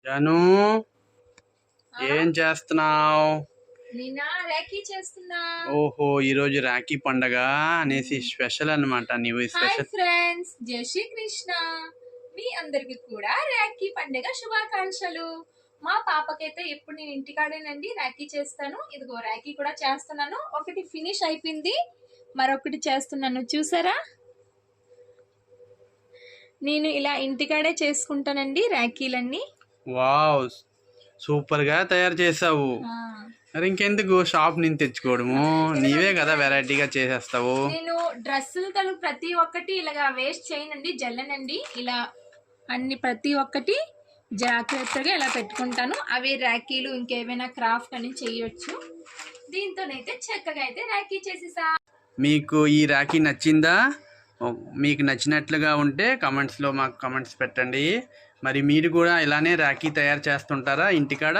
జాను ఏం చేస్తున్నావు? నేనా రాఖీ చేస్తున్నా. ఓహో, ఈరోజు రాఖీ పండగ అనేసి స్పెషల్ అన్నమాట. నీవు హాయ్ స్పెషల్. ఫ్రెండ్స్, జై శ్రీ కృష్ణ. మీ అందరికి కూడా రాఖీ పండగ శుభాకాంక్షలు. మా పాపకైతే ఎప్పుడు నేను ఇంటికాడేనండి రాఖీ చేస్తాను. ఇదిగో రాఖీ కూడా చేస్తున్నాను. ఒకటి ఫినిష్ అయిపోయింది, మరొకటి చేస్తున్నాను. చూసారా, నేను ఇలా ఇంటికాడే చేసుకుంటానండి రాఖీలన్నీ. వావ్, సూపర్ గా తయారు చేసావు. మరి ఇంకెందుకు షాప్ నుంచి తెచ్చుకోవడము? నీవే కదా వెరైటీగా చేసేస్తావు. నేను డ్రెస్సులు తను ప్రతి ఒక్కటి ఇలాగా వేస్ట్ చేయనండి, జల్లనండి. ఇలా అన్ని ప్రతి ఒక్కటి జాగ్రత్తగా ఇలా పెట్టుకుంటాను. అవి రాఖీలు ఇంకేమైనా క్రాఫ్ట్ అని చేయొచ్చు. దీంతోనైతే చక్కగా అయితే రాఖీ చేసేసా. మీకు ఈ రాఖీ నచ్చిందా? మీకు నచ్చినట్లుగా ఉంటే కమెంట్స్లో మాకు కమెంట్స్ పెట్టండి. మరి మీరు కూడా ఇలానే రాఖీ తయారు చేస్తుంటారా ఇంటికాడ?